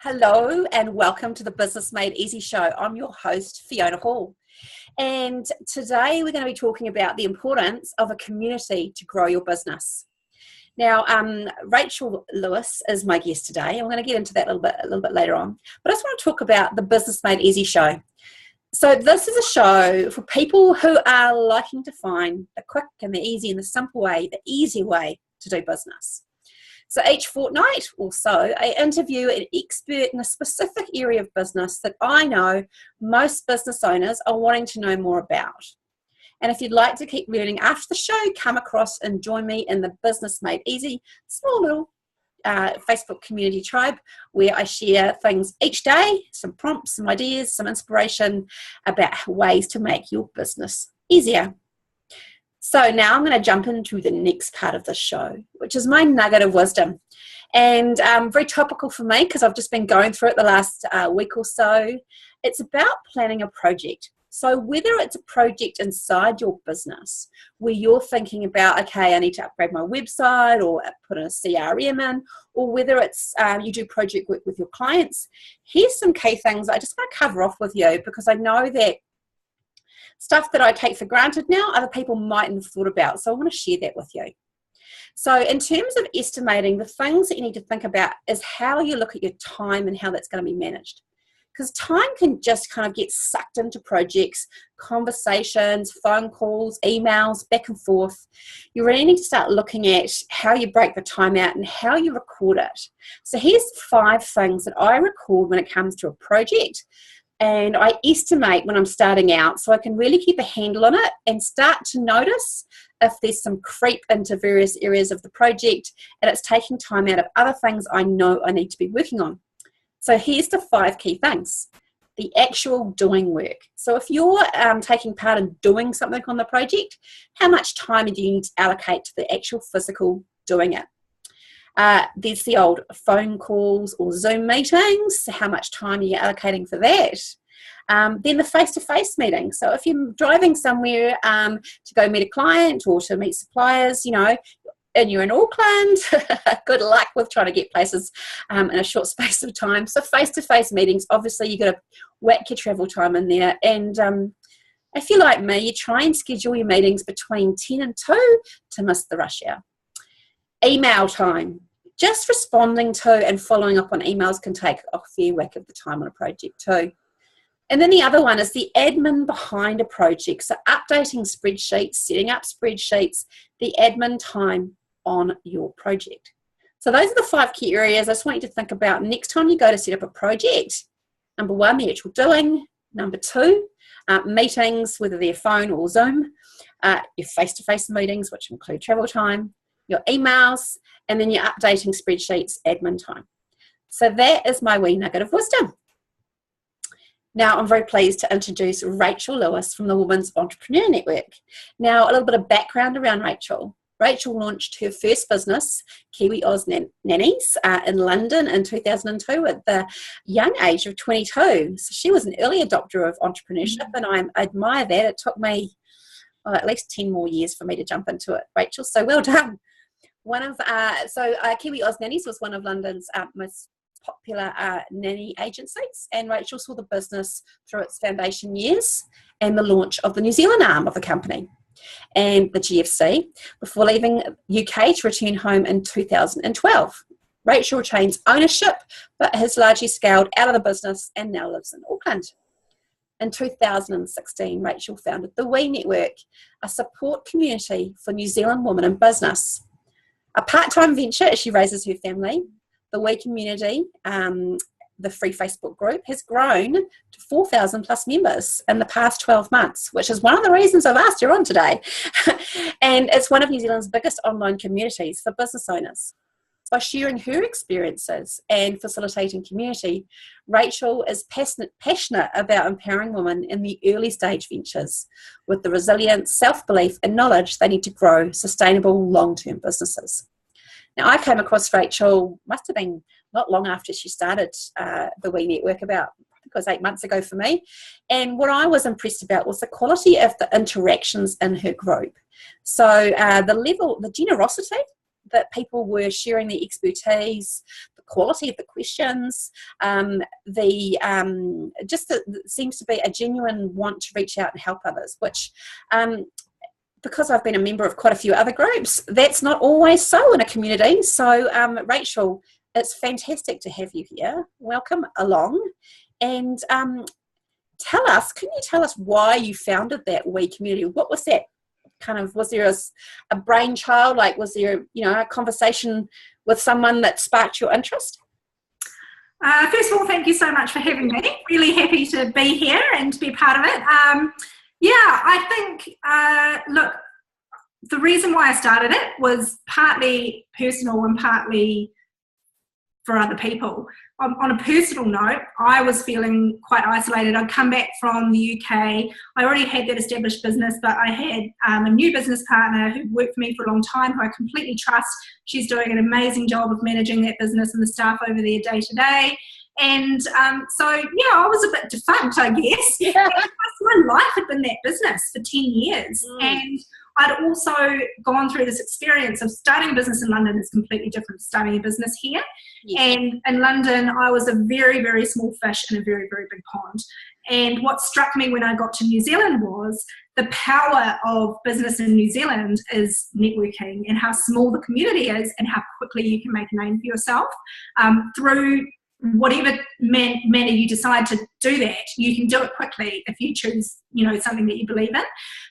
Hello and welcome to the Business Made Easy show. I'm your host, Fiona Hall. And today we're going to be talking about the importance of a community to grow your business. Now, Rachel Lewis is my guest today. I'm going to get into that a little bit later on. But I just want to talk about the Business Made Easy show. So this is a show for people who are liking to find the quick and the easy and the simple way, the easy way to do business. So each fortnight or so, I interview an expert in a specific area of business that I know most business owners are wanting to know more about. And if you'd like to keep learning after the show, come across and join me in the Business Made Easy small little Facebook community tribe where I share things each day, some prompts, some ideas, some inspiration about ways to make your business easier. So now I'm going to jump into the next part of the show, which is my nugget of wisdom. And very topical for me because I've just been going through it the last week or so. It's about planning a project. So whether it's a project inside your business where you're thinking about, okay, I need to upgrade my website or put in a CRM in, or whether it's you do project work with your clients, here's some key things I just want to cover off with you because I know that stuff that I take for granted now, other people mightn't have thought about. So I want to share that with you. So in terms of estimating, the things that you need to think about is how you look at your time and how that's going to be managed. Because time can just kind of get sucked into projects, conversations, phone calls, emails, back and forth. You really need to start looking at how you break the time out and how you record it. So here's 5 things that I record when it comes to a project. And I estimate when I'm starting out so I can really keep a handle on it and start to notice if there's some creep into various areas of the project and it's taking time out of other things I know I need to be working on. So here's the 5 key things. The actual doing work. So if you're taking part in doing something on the project, how much time do you need to allocate to the actual physical doing it? There's the old phone calls or Zoom meetings. How much time are you allocating for that? Then the face-to-face meeting. So if you're driving somewhere to go meet a client or to meet suppliers, and you're in Auckland, good luck with trying to get places in a short space of time. So face-to-face meetings, obviously you've got to whack your travel time in there. And if you're like me, you try and schedule your meetings between 10 and 2 to miss the rush hour. Email time. Just responding to and following up on emails can take a fair whack of the time on a project too. And then the other one is the admin behind a project. So updating spreadsheets, setting up spreadsheets, the admin time on your project. So those are the 5 key areas I just want you to think about next time you go to set up a project. Number 1, the actual doing. Number 2, meetings, whether they're phone or Zoom. Your face-to-face meetings, which include travel time. Your emails, and then your updating spreadsheets, admin time. So that is my wee nugget of wisdom. Now, I'm very pleased to introduce Rachel Lewis from the Women's Entrepreneur Network. Now, a little bit of background around Rachel. Rachel launched her first business, Kiwi Oz Nannies, in London in 2002 at the young age of 22. So she was an early adopter of entrepreneurship, and I admire that. It took me at least 10 more years for me to jump into it, Rachel. So well done. Kiwi Oz Nannies was one of London's most popular nanny agencies, and Rachel saw the business through its foundation years and the launch of the New Zealand arm of the company and the GFC before leaving UK to return home in 2012. Rachel retains ownership but has largely scaled out of the business and now lives in Auckland. In 2016, Rachel founded the We Network, a support community for New Zealand women in business. A part-time venture as she raises her family, the We community, the free Facebook group, has grown to 4,000 plus members in the past 12 months, which is one of the reasons I've asked her on today. And it's one of New Zealand's biggest online communities for business owners. By sharing her experiences and facilitating community, Rachel is passionate about empowering women in the early stage ventures with the resilience, self-belief and knowledge they need to grow sustainable long-term businesses. Now, I came across Rachel, must have been not long after she started the We Network, I think it was 8 months ago for me. And what I was impressed about was the quality of the interactions in her group. So the generosity that people were sharing their expertise, the quality of the questions, seems to be a genuine want to reach out and help others, which because I've been a member of quite a few other groups, that's not always so in a community. So Rachel, it's fantastic to have you here. Welcome along. And can you tell us why you founded that We community? What was that was there a brainchild? Like, was there, a conversation with someone that sparked your interest? First of all, thank you so much for having me. Really happy to be here and to be part of it. I think, look, the reason why I started it was partly personal and partly for other people. On a personal note, I was feeling quite isolated. I'd come back from the UK. I already had that established business, but I had a new business partner who worked for me for a long time, who I completely trust. She's doing an amazing job of managing that business and the staff over there day to day. And I was a bit defunct, I guess. Yeah. My life had been that business for 10 years. And I'd also gone through this experience of starting a business in London is completely different to starting a business here. Yes. And in London, I was a very, very small fish in a very, very big pond. And what struck me when I got to New Zealand was the power of business in New Zealand is networking, and how small the community is and how quickly you can make a name for yourself through whatever manner you decide to do that. You can do it quickly if you choose, something that you believe in.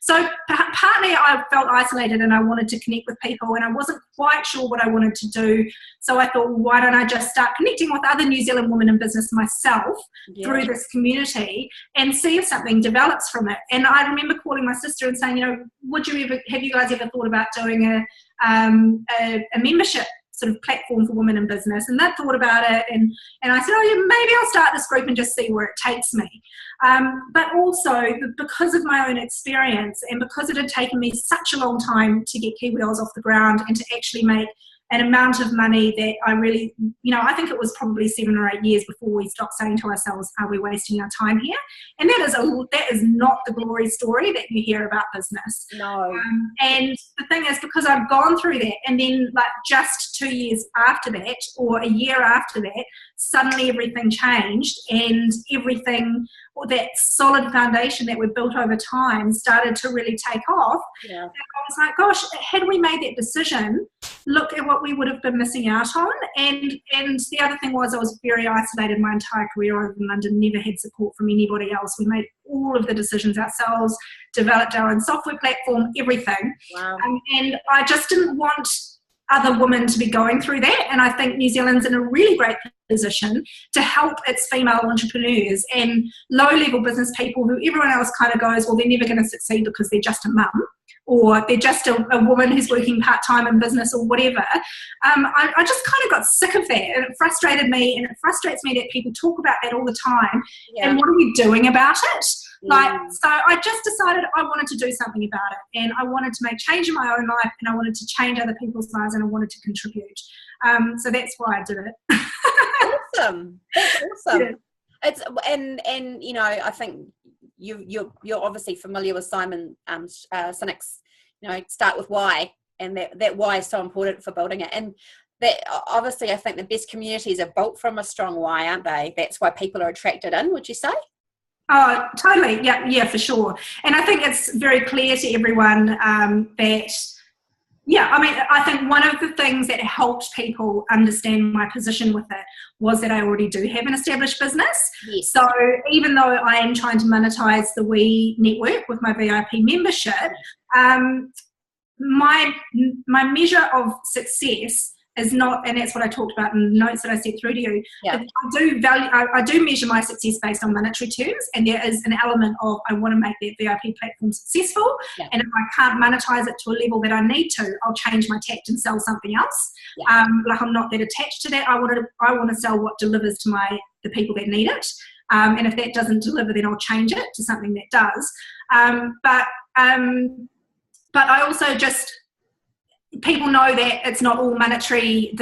So partly I felt isolated and I wanted to connect with people, and I wasn't quite sure what I wanted to do. So I thought, well, why don't I just start connecting with other New Zealand women in business myself through this community and see if something develops from it. And I remember calling my sister and saying, have you guys ever thought about doing a membership sort of platform for women in business? And they thought about it, and I said, maybe I'll start this group and just see where it takes me. But also because of my own experience, and because it had taken me such a long time to get Kiwi Dolls off the ground and to actually make an amount of money that I really, I think it was probably 7 or 8 years before we stopped saying to ourselves, are we wasting our time here? And that is not the glory story that you hear about business. No. And the thing is, because I've gone through that, and then like just 2 years after that, or a year after that, suddenly everything changed, and everything, or that solid foundation that we've built over time, started to really take off. Yeah. And I was like, gosh, had we made that decision, look at what we would have been missing out on. And the other thing was, I was very isolated my entire career over in London, never had support from anybody else. We made all of the decisions ourselves, developed our own software platform, everything. Wow. And I just didn't want other women to be going through that. And I think New Zealand's in a really great position to help its female entrepreneurs and low-level business people who everyone else kind of goes, well, they're never going to succeed because they're just a mum, or they're just a woman who's working part-time in business or whatever. I just kind of got sick of that, and it frustrated me, and it frustrates me that people talk about that all the time. Yeah. And what are we doing about it? So I just decided I wanted to do something about it, and I wanted to make change in my own life, and I wanted to change other people's lives, and I wanted to contribute. So that's why I did it. Awesome. That's awesome. Yeah. It's and I think you're obviously familiar with Simon Sinek's start with why, and that why is so important for building it. And that obviously I think the best communities are built from a strong why, aren't they? That's why people are attracted in, would you say? Oh, totally. Yeah, for sure. And I think it's very clear to everyone that, I think one of the things that helped people understand my position with it was that I already do have an established business. Yes. So even though I am trying to monetize the We network with my VIP membership, my measure of success is not, and that's what I talked about in the notes that I sent through to you. Yeah. I do measure my success based on monetary terms, and there is an element of I want to make that VIP platform successful. Yeah. And if I can't monetize it to a level that I need to, I'll change my tact and sell something else. Yeah. I'm not that attached to that. I want to sell what delivers to the people that need it. And if that doesn't deliver, then I'll change it to something that does. But I also just, people know that it's not all monetary.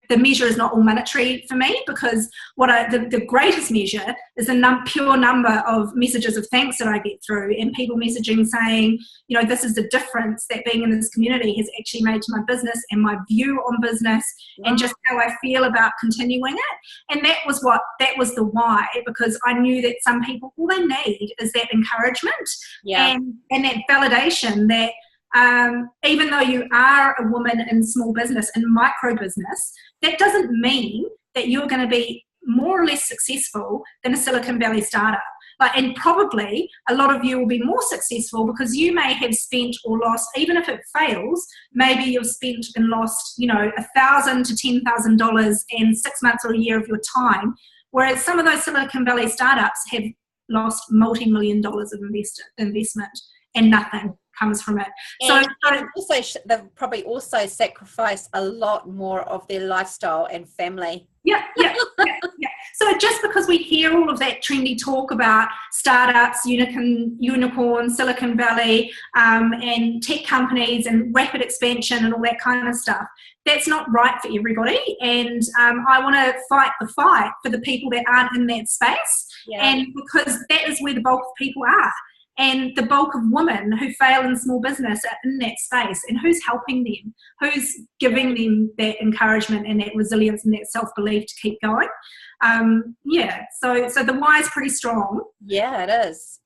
The measure is not all monetary for me, because the greatest measure is the pure number of messages of thanks that I get through, and people messaging saying, this is the difference that being in this community has actually made to my business and my view on business, and just how I feel about continuing it. And that was the why, because I knew that some people, all they need is that encouragement and that validation that even though you are a woman in small business and micro business, that doesn't mean that you're going to be more or less successful than a Silicon Valley startup. And probably a lot of you will be more successful because you may have spent or lost, even if it fails, maybe you've spent and lost, $1,000 to $10,000 in 6 months or a year of your time, whereas some of those Silicon Valley startups have lost multi-million dollars of investment and nothing comes from it. And also, they've probably also sacrificed a lot more of their lifestyle and family. Yeah. So just because we hear all of that trendy talk about startups, unicorn, Silicon Valley, and tech companies and rapid expansion and all that kind of stuff, that's not right for everybody. And I want to fight the fight for the people that aren't in that space, and because that is where the bulk of people are. And the bulk of women who fail in small business are in that space. And who's helping them? Who's giving them that encouragement and that resilience and that self-belief to keep going? So the why is pretty strong. Yeah, it is.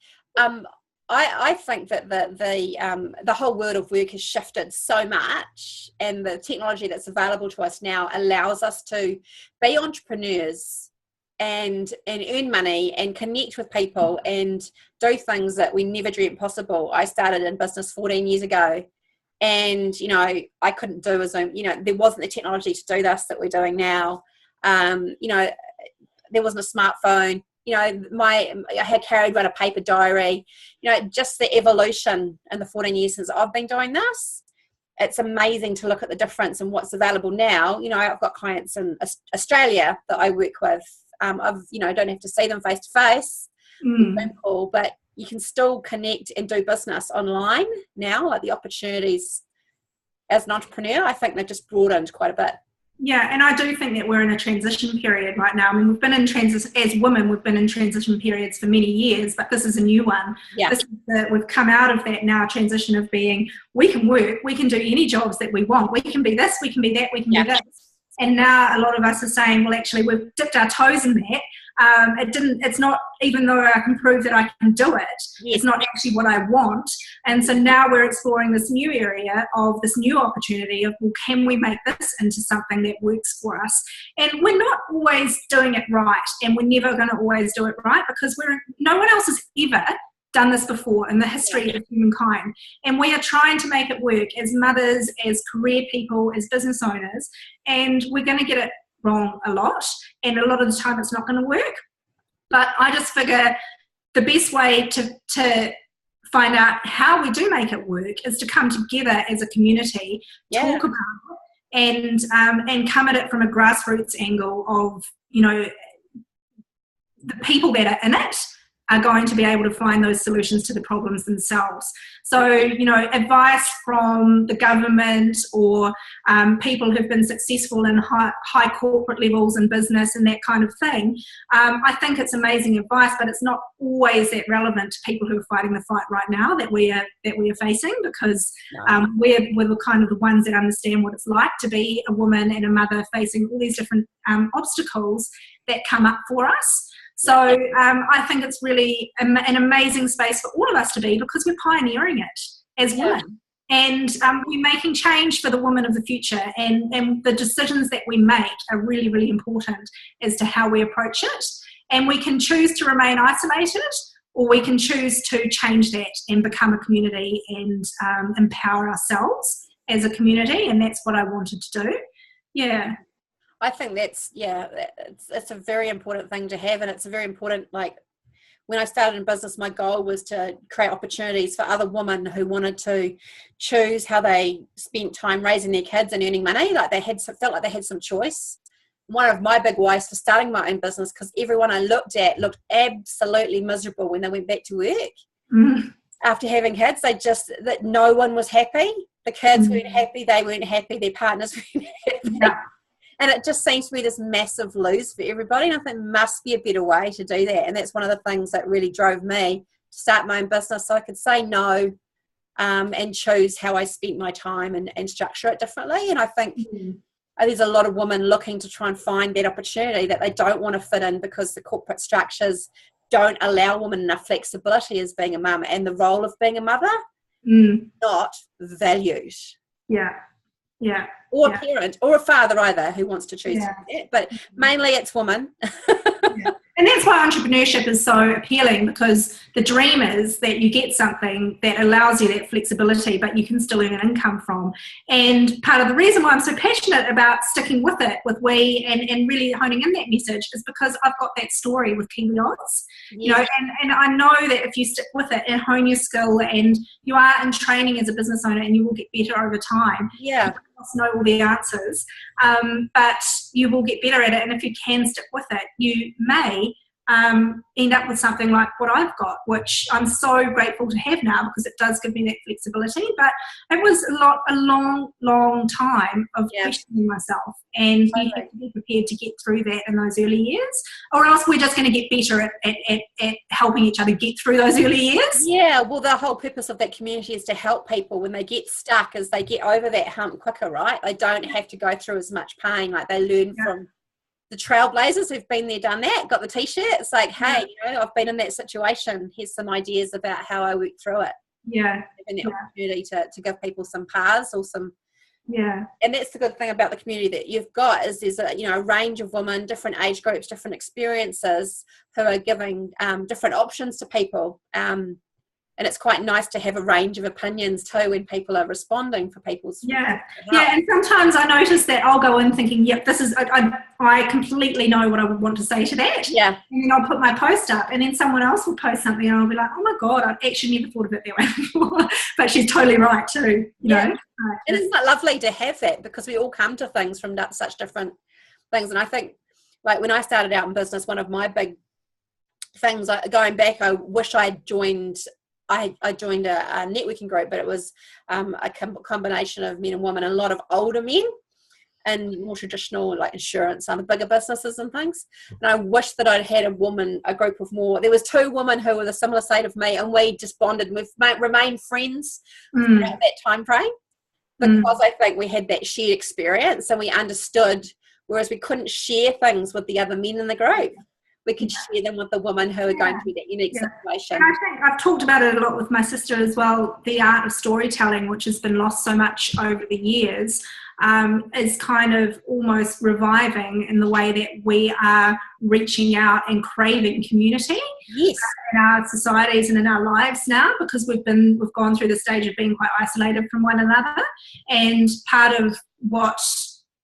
I think that the whole world of work has shifted so much, and the technology that's available to us now allows us to be entrepreneurs and earn money and connect with people and do things that we never dreamt possible. I started in business 14 years ago, and I couldn't do a Zoom. There wasn't the technology to do this that we're doing now. There wasn't a smartphone. I had carried around a paper diary. Just the evolution in the 14 years since I've been doing this. It's amazing to look at the difference and what's available now. I've got clients in Australia that I work with. I don't have to see them face to face, phone call, but you can still connect and do business online now. Like the opportunities as an entrepreneur, I think they've just broadened quite a bit. Yeah, and I do think that we're in a transition period right now. I mean, we've been in transition as women. We've been in transition periods for many years, but this is a new one. Yeah, we've come out of that now transition of being, we can work, we can do any jobs that we want. We can be this, we can be that, we can do this. And now a lot of us are saying, well, actually, we've dipped our toes in that. It's not, even though I can prove that I can do it, it's not actually what I want. And so now we're exploring this new area of this new opportunity of, well, can we make this into something that works for us? And we're not always doing it right, and we're never going to always do it right, because no one else has ever done this before in the history of humankind, and we are trying to make it work as mothers, as career people, as business owners, and we're going to get it wrong a lot, and a lot of the time it's not going to work. But I just figure the best way to find out how we do make it work is to come together as a community, talk about it, and come at it from a grassroots angle of, the people that are in it are going to be able to find those solutions to the problems themselves. So, advice from the government or people who've been successful in high corporate levels in business and that kind of thing, I think it's amazing advice, but it's not always that relevant to people who are fighting the fight right now that we are facing, because we're the kind of the ones that understand what it's like to be a woman and a mother facing all these different obstacles that come up for us. So I think it's really an amazing space for all of us to be, because we're pioneering it as women. And we're making change for the woman of the future. And the decisions that we make are really, really important as to how we approach it. And we can choose to remain isolated, or we can choose to change that and become a community and empower ourselves as a community. And that's what I wanted to do. Yeah. I think it's a very important thing to have, and it's a very important, like, when I started in business, my goal was to create opportunities for other women who wanted to choose how they spent time raising their kids and earning money. Like felt like they had some choice. One of my big whys for starting my own business, because everyone I looked at looked absolutely miserable when they went back to work after having kids. That no one was happy. The kids weren't happy, they weren't happy, their partners weren't happy. Yeah. And it just seems to be this massive lose for everybody. And I think there must be a better way to do that. And that's one of the things that really drove me to start my own business, so I could say no and choose how I spent my time and structure it differently. And I think there's a lot of women looking to try and find that opportunity that they don't want to fit in because the corporate structures don't allow women enough flexibility as being a mum, and the role of being a mother not valued. Yeah. Yeah. Or a parent or a father either who wants to choose to do that. But mainly it's women. And that's why entrepreneurship is so appealing, because the dream is that you get something that allows you that flexibility, but you can still earn an income from. And part of the reason why I'm so passionate about sticking with it, with we, and really honing in that message is because I've got that story with Kiwi Odds. You know, and I know that if you stick with it and hone your skill, and you are in training as a business owner, and you will get better over time. Yeah. Know all the answers, but you will get better at it, and if you can stick with it, you may end up with something like what I've got, which I'm so grateful to have now, because it does give me that flexibility. But it was a long time of questioning myself, and you have to be prepared to get through that in those early years, or else we're just going to get better at helping each other get through those early years. Yeah, well, the whole purpose of that community is to help people when they get stuck, as they get over that hump quicker, right? They don't have to go through as much pain. Like, they learn from the trailblazers who've been there, done that, got the t-shirt. It's like, hey, you know, I've been in that situation. Here's some ideas about how I work through it. Yeah. And the opportunity to give people some paths or some. Yeah. And that's the good thing about the community that you've got, is there's a range of women, different age groups, different experiences, who are giving different options to people. And it's quite nice to have a range of opinions too when people are responding for people's help. And sometimes I notice that I'll go in thinking, yep, this is I completely know what I would want to say to that. Yeah. And then I'll put my post up, and then someone else will post something, and I'll be like, oh my God, I've actually never thought of it that way before. But she's totally right too, you know. And isn't it lovely to have that, because we all come to things from such different things. And I think, like, when I started out in business, one of my big things, going back, I wish I'd joined. I joined a networking group, but it was a combination of men and women, and a lot of older men, and more traditional, like insurance, bigger businesses and things. And I wish that I'd had a group of more. There was 2 women who were the similar state of me, and we just bonded. We've remained friends throughout that time frame, because I think we had that shared experience and we understood, whereas we couldn't share things with the other men in the group. We could share them with the women who are going through that unique situation. And I think I've talked about it a lot with my sister as well. The art of storytelling, which has been lost so much over the years, is kind of almost reviving in the way that we are reaching out and craving community in our societies and in our lives now, because we've gone through the stage of being quite isolated from one another. And part of what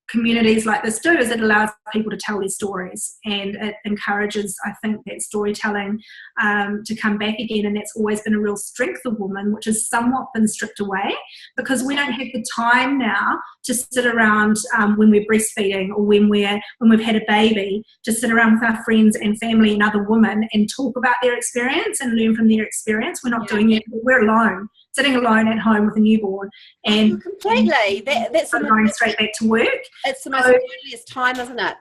communities like this do is it allows people to tell their stories, and it encourages, I think, that storytelling to come back again. And that's always been a real strength of women, which has somewhat been stripped away, because we don't have the time now to sit around when we're breastfeeding, or when we've had a baby, to sit around with our friends and family and other women and talk about their experience and learn from their experience. We're not doing that. We're alone, sitting alone at home with a newborn, and completely that's going straight back to work. It's the most loneliest time, isn't it?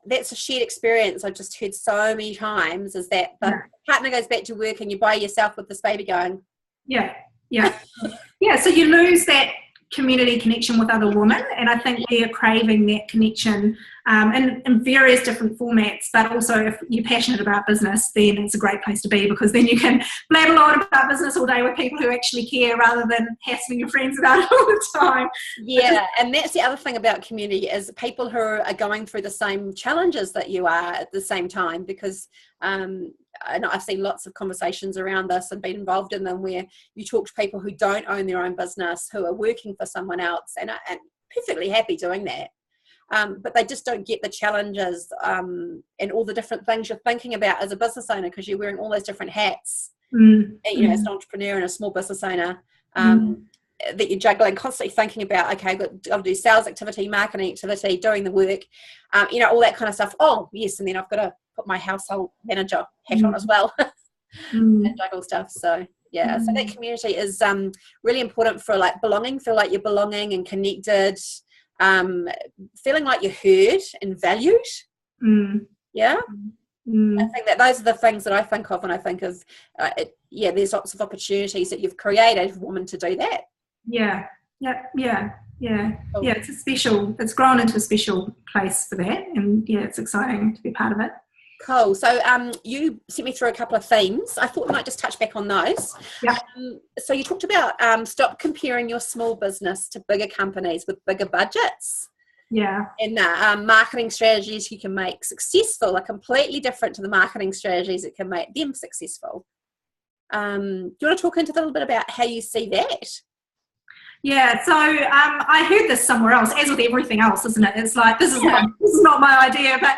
That's a shared experience I've just heard so many times, is that the partner goes back to work and you're by yourself with this baby going. So you lose that community connection with other women, and I think we are craving that connection in various different formats. But also, if you're passionate about business, then it's a great place to be, because then you can blab a lot about business all day with people who actually care, rather than hassling your friends about it all the time. And that's the other thing about community, is people who are going through the same challenges that you are at the same time, because and I've seen lots of conversations around this and been involved in them, where you talk to people who don't own their own business, who are working for someone else, and perfectly happy doing that. But they just don't get the challenges and all the different things you're thinking about as a business owner, because you're wearing all those different hats. And, as an entrepreneur and a small business owner, that you're juggling, constantly thinking about, okay, I've got to do sales activity, marketing activity, doing the work, all that kind of stuff. Oh, yes, and then I've got to put my household manager hat on as well and juggle stuff. So Yeah, so that community is really important for like belonging, feel like you're belonging and connected, feeling like you're heard and valued. Yeah. I think that those are the things that I think of when I think of, there's lots of opportunities that you've created for women to do that. Yeah. It's grown into a special place for that, and it's exciting to be part of it. Cool. So you sent me through a couple of themes. I thought we might just touch back on those. Yeah. So you talked about stop comparing your small business to bigger companies with bigger budgets. Yeah. And marketing strategies you can make successful are completely different to the marketing strategies that can make them successful. Do you want to talk into a little bit about how you see that? Yeah, so I heard this somewhere else, as with everything else, isn't it? It's like, this is not my idea, but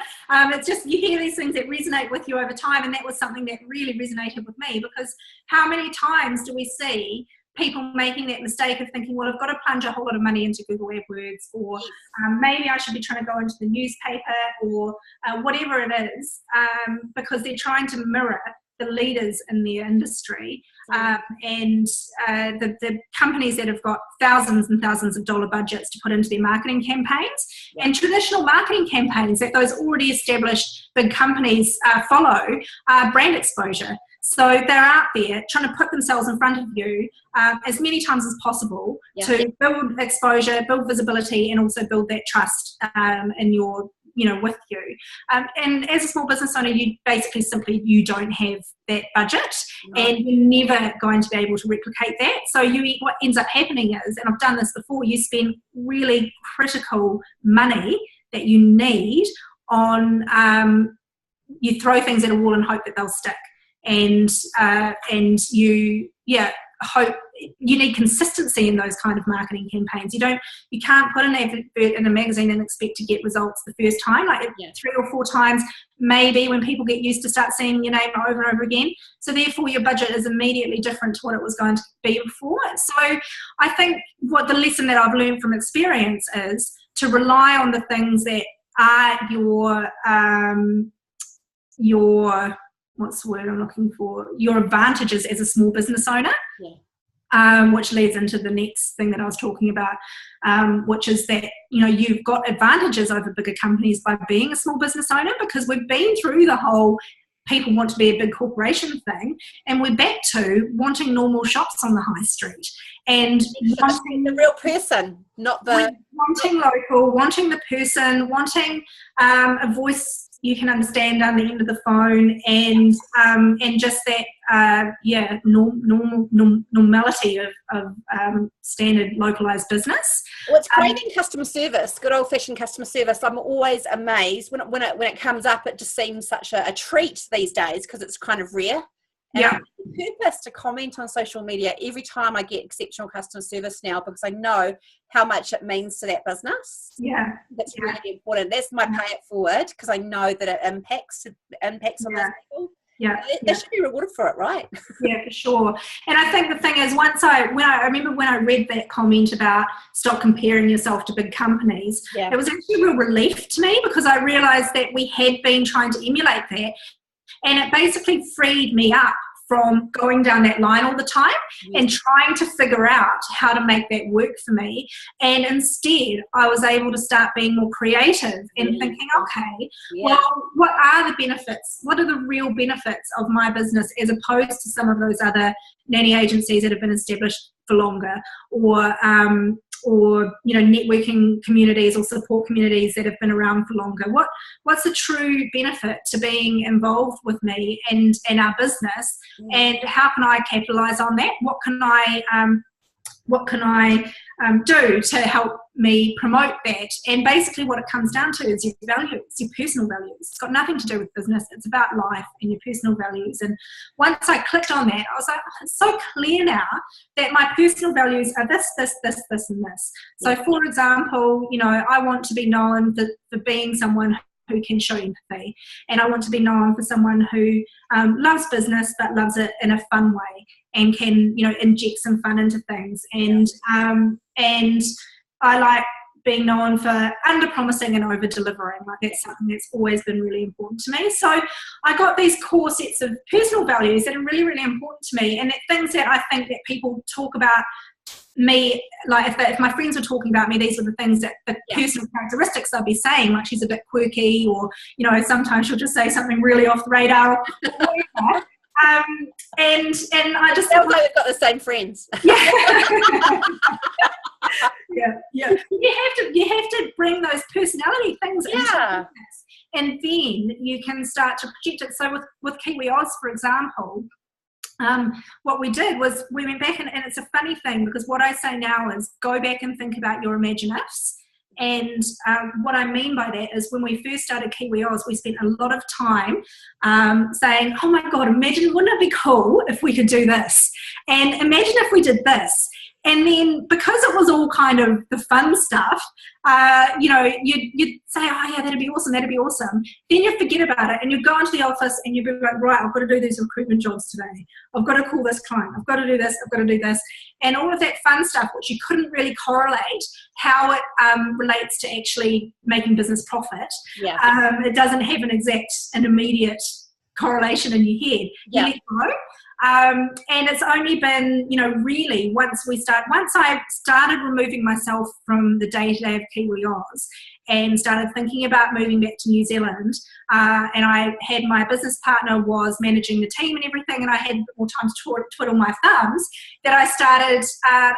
it's just, you hear these things that resonate with you over time, and that was something that really resonated with me, because how many times do we see people making that mistake of thinking, well, I've got to plunge a whole lot of money into Google AdWords, or maybe I should be trying to go into the newspaper, or whatever it is, because they're trying to mirror the leaders in their industry, and the companies that have got thousands and thousands of dollar budgets to put into their marketing campaigns, and traditional marketing campaigns that those already established big companies follow are brand exposure. So they're out there trying to put themselves in front of you as many times as possible to build exposure, build visibility, and also build that trust in your, with you. And as a small business owner, you basically simply, you don't have that budget, and you're never going to be able to replicate that. So what ends up happening is, and I've done this before, you spend really critical money that you need on, you throw things at a wall and hope that they'll stick. And you hope, you need consistency in those kind of marketing campaigns. You can't put an advert in a magazine and expect to get results the first time, like 3 or 4 times, maybe, when people get used to start seeing your name over and over again. So therefore your budget is immediately different to what it was going to be before. So I think what the lesson that I've learned from experience is to rely on the things that are your what's the word I'm looking for? Your advantages as a small business owner, which leads into the next thing that I was talking about, which is that, you've got advantages over bigger companies by being a small business owner, because we've been through the whole people want to be a big corporation thing, and we're back to wanting normal shops on the high street and wanting the real person, not the wanting local, wanting the person, wanting a voice you can understand on the end of the phone, and just that normality of standard localized business. Well, it's great in customer service, good old-fashioned customer service. I'm always amazed when it comes up. It just seems such a treat these days, because it's kind of rare. And I make purpose to comment on social media every time I get exceptional customer service now, because I know how much it means to that business. That's really important. That's my pay it forward, because I know that it impacts on those people. They should be rewarded for it, right? Yeah, for sure. And I think the thing is, I remember when I read that comment about stop comparing yourself to big companies, it was actually a real relief to me, because I realized that we had been trying to emulate that. And it basically freed me up from going down that line all the time and trying to figure out how to make that work for me. And instead, I was able to start being more creative and thinking, okay, well, what are the benefits? What are the real benefits of my business, as opposed to some of those other nanny agencies that have been established for longer, or networking communities or support communities that have been around for longer? What's the true benefit to being involved with me and our business, and how can I capitalize on that? What can I do to help me promote that? And basically what it comes down to is your values, your personal values. It's got nothing to do with business. It's about life and your personal values. And once I clicked on that, I was like, it's so clear now that my personal values are this, and this. So for example, I want to be known for being someone who can show empathy, and I want to be known for someone who loves business but loves it in a fun way, and can inject some fun into things, and I like being known for under-promising and over-delivering. Like, that's something that's always been really important to me. So I got these core sets of personal values that are really, really important to me, and things that I think that people talk about me, like if my friends were talking about me, these are the things that the personal characteristics they'll be saying, like she's a bit quirky, or sometimes she'll just say something really off the radar, or whatever. And I just sounds like we've got the same friends. Yeah. You have to bring those personality things into business, and then you can start to project it. So with Kiwi Oz, for example, what we did was we went back, and it's a funny thing, because what I say now is go back and think about your imagine ifs. And what I mean by that is, when we first started Kiwi Oz, we spent a lot of time saying, oh my God, imagine, wouldn't it be cool if we could do this? And imagine if we did this. And then, because it was all kind of the fun stuff, you'd say, oh yeah, that'd be awesome. Then you forget about it, and you go into the office and you'd be like, right, I've got to do these recruitment jobs today. I've got to call this client. I've got to do this. I've got to do this. And all of that fun stuff, which you couldn't really correlate how it relates to actually making business profit. Yeah. It doesn't have an immediate correlation in your head. You let go. And it's only been, really once I started removing myself from the day-to-day of Kiwi Oz and started thinking about moving back to New Zealand, and I had my business partner was managing the team and everything, and I had more time to twiddle my thumbs, that I started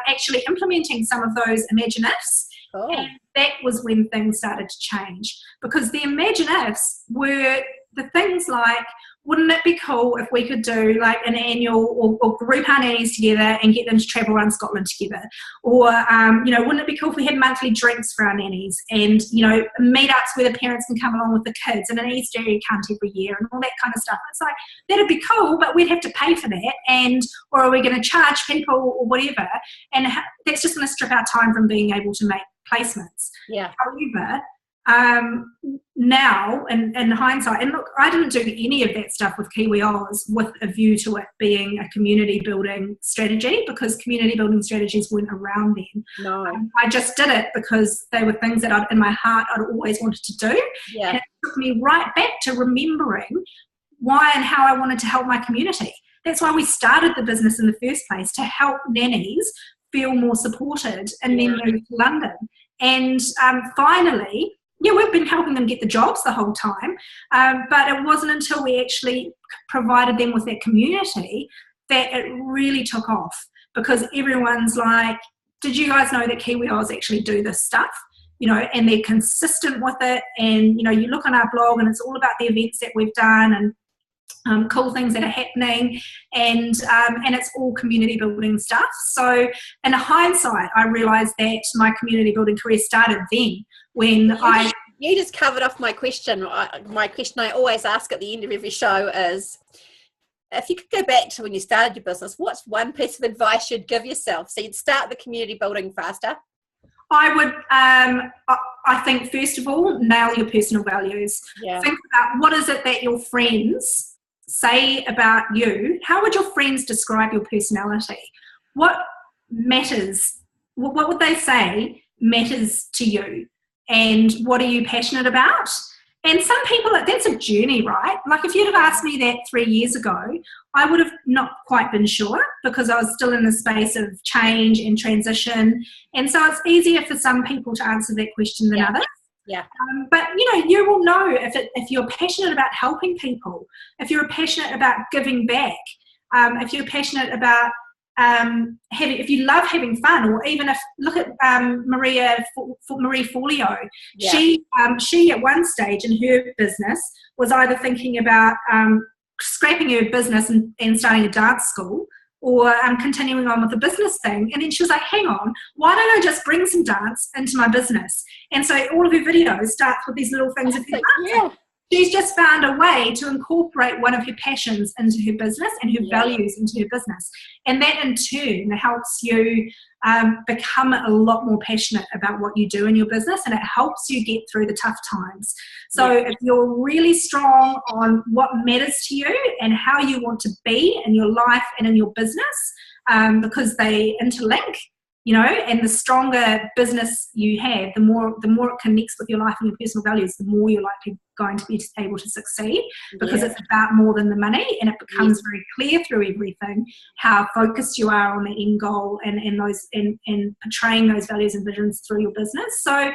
actually implementing some of those imagine ifs. Oh. And that was when things started to change, because the imagine ifs were the things like, wouldn't it be cool if we could do like an annual or group our nannies together and get them to travel around Scotland together? Or, wouldn't it be cool if we had monthly drinks for our nannies, and, meetups where the parents can come along with the kids, and an Easter egg hunt every year and all that kind of stuff? It's like, that'd be cool, but we'd have to pay for that, or are we going to charge people or whatever? And that's just going to strip our time from being able to make placements. Yeah. However, now, in hindsight, and look, I didn't do any of that stuff with Kiwi Oz with a view to it being a community building strategy, because community building strategies weren't around then. No. I just did it because they were things that in my heart I'd always wanted to do. Yeah. And it took me right back to remembering why and how I wanted to help my community. That's why we started the business in the first place, to help nannies feel more supported and then move to London. And finally, we've been helping them get the jobs the whole time, but it wasn't until we actually provided them with that community that it really took off, because everyone's like, did you guys know that Kiwi Oz actually do this stuff? And they're consistent with it, and, you look on our blog and it's all about the events that we've done and cool things that are happening, and it's all community building stuff. So in hindsight, I realised that my community building career started then, when you just covered off my question. My question I always ask at the end of every show is, if you could go back to when you started your business, what's one piece of advice you'd give yourself so you'd start the community building faster? I would, I think, first of all, nail your personal values. Yeah. Think about, what is it that your friends say about you? How would your friends describe your personality? What matters? What would they say matters to you? And what are you passionate about? And some people, that's a journey, right? Like, if you'd have asked me that 3 years ago, I would have not quite been sure, because I was still in the space of change and transition. And so it's easier for some people to answer that question than others. Yeah. But, you will know if you're passionate about helping people, if you're passionate about giving back, if you're passionate about if you love having fun, or even if, look at Marie Forleo. Yeah. She at one stage in her business was either thinking about scrapping her business and starting a dance school, or continuing on with the business thing. And then she was like, hang on, why don't I just bring some dance into my business? And so all of her videos start with these little things of her dancing. She's just found a way to incorporate one of her passions into her business and her values into her business. And that in turn helps you become a lot more passionate about what you do in your business, and it helps you get through the tough times. So if you're really strong on what matters to you and how you want to be in your life and in your business, because they interlink, you know, and the stronger business you have, the more it connects with your life and your personal values, the more you're likely going to be able to succeed, because it's about more than the money, and it becomes very clear through everything how focused you are on the end goal and portraying those values and visions through your business. So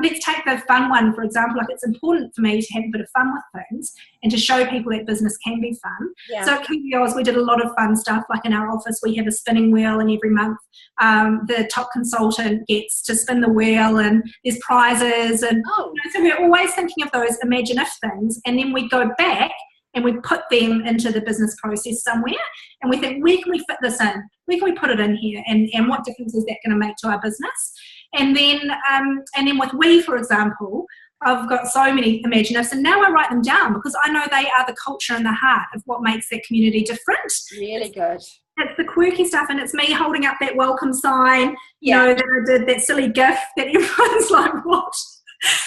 let's take the fun one, for example. Like, it's important for me to have a bit of fun with things and to show people that business can be fun. Yeah. So at KBOs, we did a lot of fun stuff. Like in our office, we have a spinning wheel, and every month the top consultant gets to spin the wheel, and there's prizes. And you know, so we're always thinking of those imagine-if things, and then we go back and we put them into the business process somewhere, and we think, where can we fit this in? Where can we put it in here? And what difference is that going to make to our business? And then with We, for example, I've got so many imagine-ifs, and now I write them down because I know they are the culture and the heart of what makes that community different. Really good. It's the quirky stuff, and it's me holding up that welcome sign, you know, that I did that silly gif that everyone's like, what?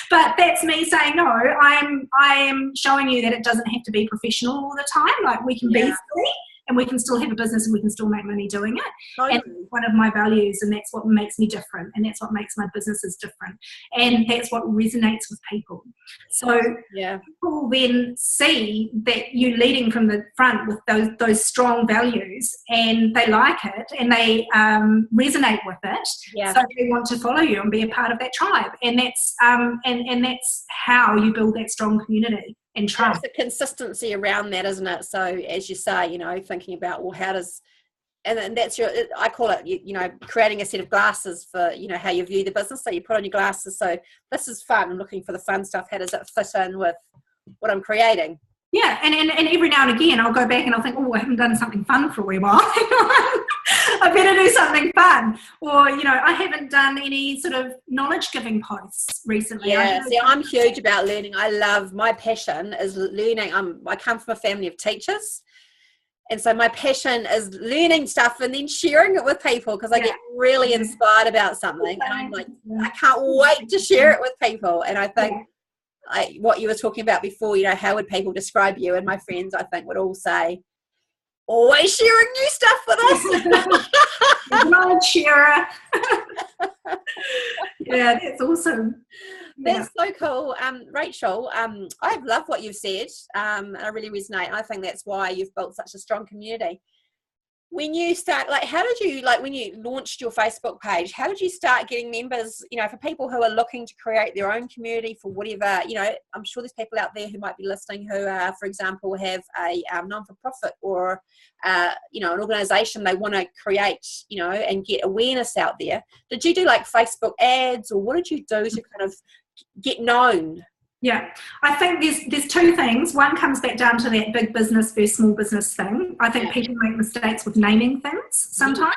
But that's me saying, no, I am showing you that it doesn't have to be professional all the time. Like, we can be silly, and we can still have a business, and we can still make money doing it. Totally. And it's one of my values, and that's what makes me different, and that's what makes my businesses different, and that's what resonates with people. So people then see that you're leading from the front with those strong values, and they like it, and they resonate with it. So they want to follow you and be a part of that tribe, and that's and that's how you build that strong community and trust. It's a consistency around that, isn't it? So as you say, you know, thinking about, well, how does, and that's your, I call it, you know, creating a set of glasses for, you know, how you view the business. So you put on your glasses. So this is fun. I'm looking for the fun stuff. How does it fit in with what I'm creating? Yeah, and every now and again I'll go back and I'll think, oh, I haven't done something fun for a wee while. I better do something fun. Or, you know, I haven't done any sort of knowledge giving posts recently. Yeah, see, I'm huge about learning. I love, my passion is learning. I come from a family of teachers. And so my passion is learning stuff and then sharing it with people, because I get really inspired about something. And I'm like, I can't wait to share it with people. And I think, what you were talking about before, you know, how would people describe you? And my friends, I think, would all say, always sharing new stuff with us. Knowledge sharer. Yeah, that's awesome. That's so cool. Rachel, I love what you've said. And I really resonate. I think that's why you've built such a strong community. When you start, like, how did you, like, when you launched your Facebook page, how did you start getting members, you know, for people who are looking to create their own community for whatever, you know, I'm sure there's people out there who might be listening who, for example, have a non-for-profit or, you know, an organisation they want to create, you know, and get awareness out there. Did you do like Facebook ads, or what did you do to kind of get known? Yeah, I think there's two things. One comes back down to that big business versus small business thing. I think people make mistakes with naming things sometimes.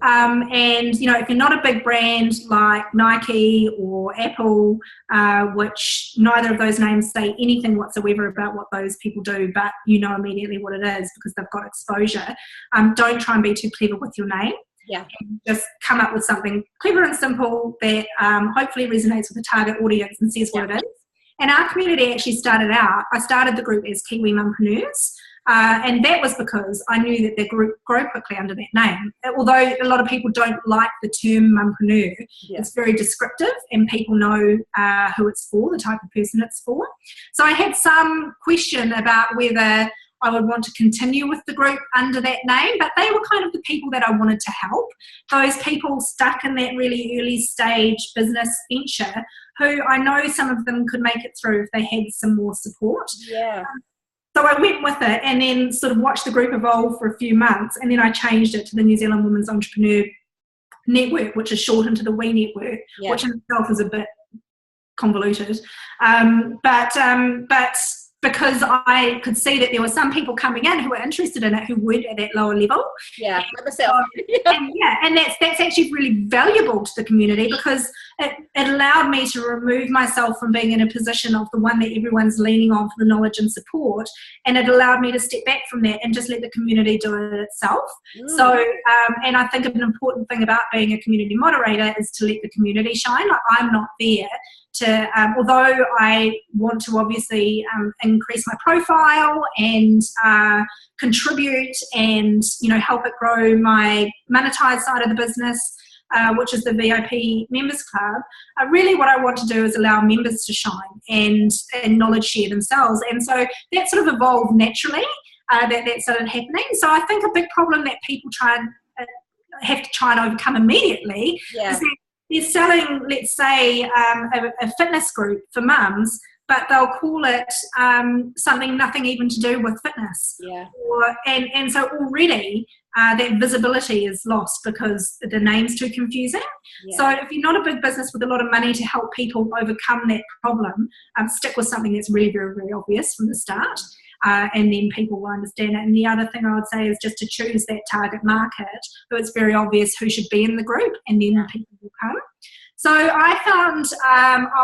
And, you know, if you're not a big brand like Nike or Apple, which neither of those names say anything whatsoever about what those people do, but you know immediately what it is because they've got exposure, don't try and be too clever with your name. Yeah, just come up with something clever and simple that hopefully resonates with the target audience and says what it is. And our community actually started out, I started the group as Kiwi Mumpreneurs, and that was because I knew that the group grew quickly under that name. Although a lot of people don't like the term mumpreneur, it's very descriptive and people know who it's for, the type of person it's for. So I had some question about whether I would want to continue with the group under that name, but they were kind of the people that I wanted to help. Those people stuck in that really early stage business venture who I know some of them could make it through if they had some more support. Yeah. So I went with it and then sort of watched the group evolve for a few months, and then I changed it to the New Zealand Women's Entrepreneur Network, which is shortened to the WE Network, which in itself is a bit convoluted. But because I could see that there were some people coming in who were interested in it who weren't at that lower level. Yeah, and that's actually really valuable to the community because it allowed me to remove myself from being in a position of the one that everyone's leaning on for the knowledge and support, and it allowed me to step back from that and just let the community do it itself. So, and I think an important thing about being a community moderator is to let the community shine. Like, I'm not there to, although I want to obviously increase my profile and contribute and, you know, help it grow my monetized side of the business, which is the VIP Members Club, really what I want to do is allow members to shine and knowledge share themselves. And so that sort of evolved naturally, that started happening. So I think a big problem that people have to try and overcome immediately is that they're selling, let's say, a fitness group for mums, but they'll call it something nothing even to do with fitness. Yeah. And so already that visibility is lost because the name's too confusing. Yeah. So if you're not a big business with a lot of money to help people overcome that problem, stick with something that's really very, very obvious from the start. And then people will understand it. And the other thing I would say is just to choose that target market, so it's very obvious who should be in the group, and then people will come. So I found,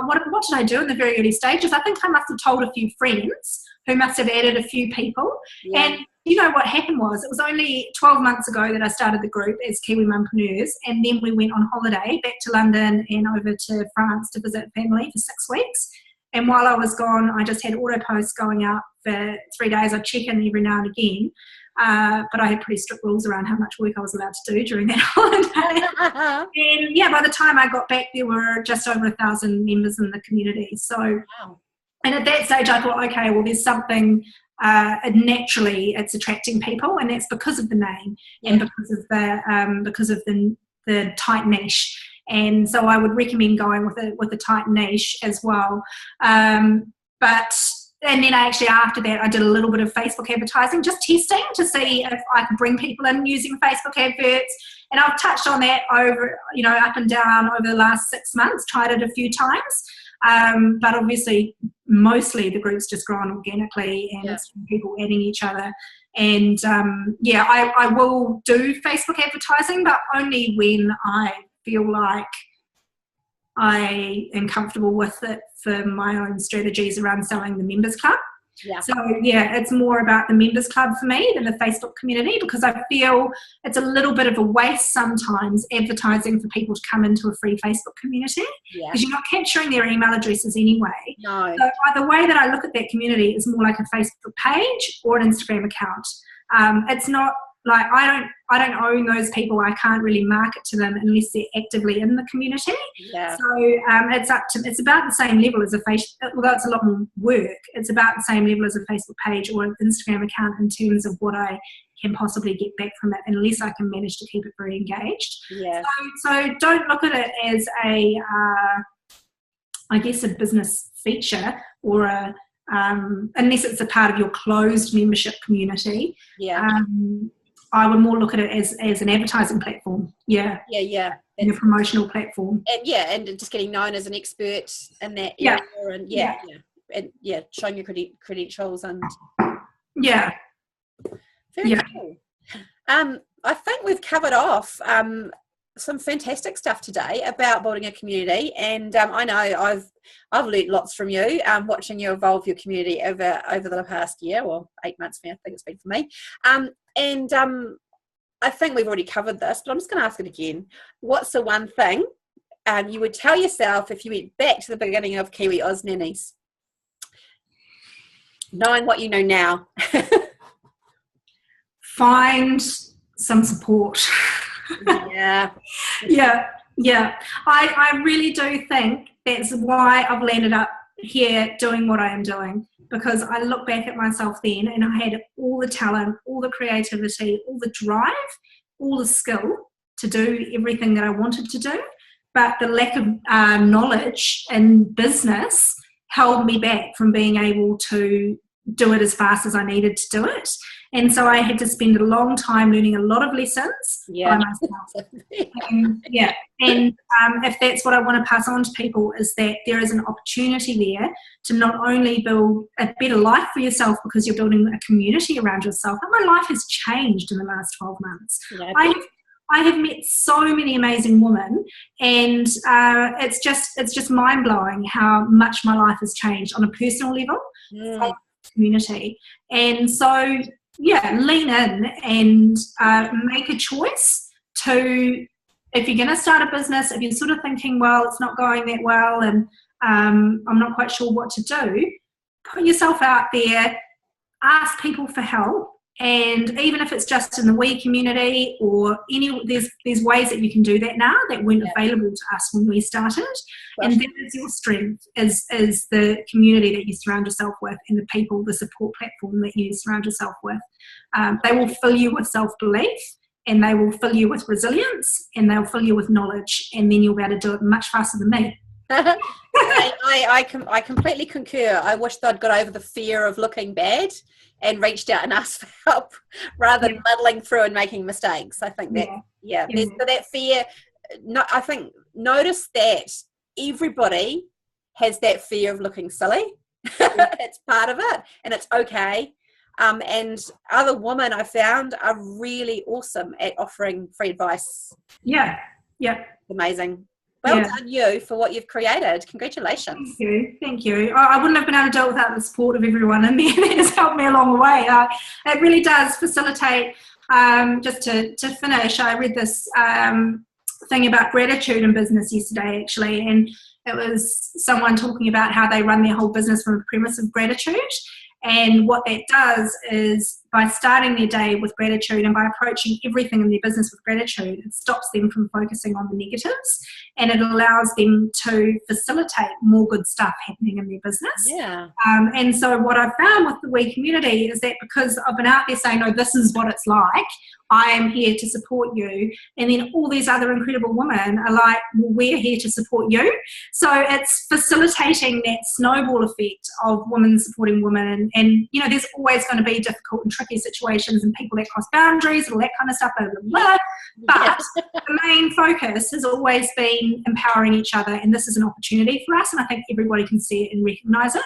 what did I do in the very early stages? I think I must have told a few friends who must have added a few people. Yeah. And you know what happened was, it was only 12 months ago that I started the group as Kiwi Mumpreneurs, and then we went on holiday back to London and over to France to visit family for 6 weeks. And while I was gone, I just had auto posts going out for 3 days. I'd check in every now and again. But I had pretty strict rules around how much work I was allowed to do during that holiday. And yeah, by the time I got back, there were just over 1,000 members in the community. So, wow. And at that stage, I thought, okay, well, there's something, naturally it's attracting people, and that's because of the name and because of the tight niche. And so I would recommend going with a tight niche as well. And then after that, I did a little bit of Facebook advertising, just testing to see if I could bring people in using Facebook adverts. And I've touched on that over, up and down over the last 6 months, tried it a few times. But obviously, mostly the group's just grown organically, and it's people adding each other. And I will do Facebook advertising, but only when I feel like I am comfortable with it for my own strategies around selling the members club. Yeah. So it's more about the members club for me than the Facebook community, because I feel it's a little bit of a waste sometimes advertising for people to come into a free Facebook community, because you're not capturing their email addresses anyway. No. So the way that I look at that community is more like a Facebook page or an Instagram account. It's not like I don't own those people. I can't really market to them unless they're actively in the community. Yeah. So it's about the same level as a although it's a lot more work, it's about the same level as a Facebook page or an Instagram account in terms of what I can possibly get back from it, unless I can manage to keep it very engaged. Yeah. So don't look at it as I guess a business feature or unless it's a part of your closed membership community. Yeah. I would more look at it as an advertising platform. Yeah. Yeah. And a promotional platform. And just getting known as an expert in that area. And showing your credentials and very cool. I think we've covered off some fantastic stuff today about building a community, and I know I've learnt lots from you, watching you evolve your community over the past year, or 8 months now, I think it's been for me. And I think we've already covered this, but I'm just going to ask it again. What's the one thing you would tell yourself if you went back to the beginning of Kiwi Oz Nannies, knowing what you know now? Find some support. Yeah. I really do think that's why I've landed up here doing what I am doing, because I look back at myself then and I had all the talent, all the creativity, all the drive, all the skill to do everything that I wanted to do, but the lack of knowledge in business held me back from being able to do it as fast as I needed to do it. And so I had to spend a long time learning a lot of lessons by myself. And if that's what I want to pass on to people, is that there is an opportunity there to not only build a better life for yourself because you're building a community around yourself. But my life has changed in the last 12 months. Yeah. I have met so many amazing women, and it's just mind-blowing how much my life has changed on a personal level. Yeah. Community. And so lean in and make a choice to, if you're going to start a business, if you're sort of thinking, well, it's not going that well and I'm not quite sure what to do, put yourself out there, ask people for help, And even if it's just in the we community or there's ways that you can do that now that weren't available to us when we started. And that is your strength, is the community that you surround yourself with and the people, the support platform that you surround yourself with. They will fill you with self-belief, and they will fill you with resilience, and they'll fill you with knowledge, and then you'll be able to do it much faster than me. I completely concur. I wish I'd got over the fear of looking bad and reached out and asked for help rather than muddling through and making mistakes. I think that so that fear. No, I think notice that everybody has that fear of looking silly. It's part of it, and it's okay. And other women I found are really awesome at offering free advice. Yeah. Amazing. Well done you for what you've created. Congratulations. Thank you. I wouldn't have been able to do it without the support of everyone in there. That has helped me along the way. It really does facilitate. Just to finish, I read this thing about gratitude in business yesterday, actually, and it was someone talking about how they run their whole business from a premise of gratitude. And what that does is, by starting their day with gratitude and by approaching everything in their business with gratitude, it stops them from focusing on the negatives, and it allows them to facilitate more good stuff happening in their business. And so what I've found with the We community is that because I've been out there saying, no, this is what it's like, I am here to support you, and then all these other incredible women are like, well, we're here to support you. So it's facilitating that snowball effect of women supporting women, and you know, there's always going to be difficult and tricky situations and people that cross boundaries and all that kind of stuff, blah, blah, blah. But the main focus has always been empowering each other, and this is an opportunity for us, and I think everybody can see it and recognise it.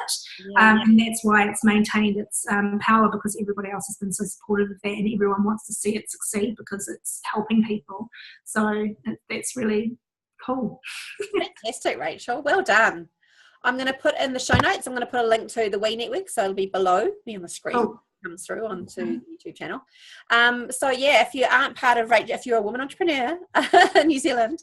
And that's why it's maintained its power, because everybody else has been so supportive of that, and everyone wants to see it succeed because it's helping people. So that's really cool. Fantastic, Rachel. Well done. I'm going to put in the show notes, I'm going to put a link to the We Network, so it'll be below me on the screen. Comes through onto the YouTube channel. So yeah, if you aren't part of Rachel, if you're a woman entrepreneur in New Zealand,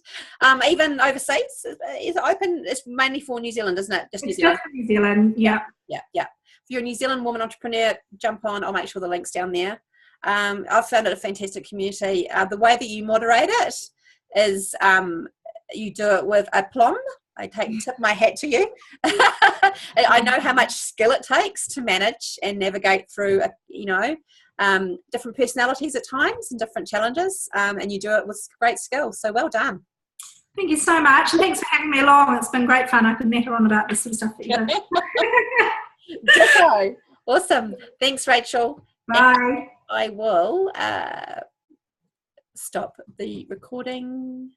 even overseas, is it open? It's mainly for New Zealand, isn't it? Just New Zealand. Just for New Zealand, yeah. If you're a New Zealand woman entrepreneur, jump on. I'll make sure the link's down there. I've found it a fantastic community. The way that you moderate it is you do it with aplomb. I tip my hat to you. I know how much skill it takes to manage and navigate through, different personalities at times and different challenges, and you do it with great skill. So well done. Thank you so much, and thanks for having me along. It's been great fun. I could natter on about this sort of stuff that you do. Awesome. Thanks, Rachel. Bye. And I will stop the recording.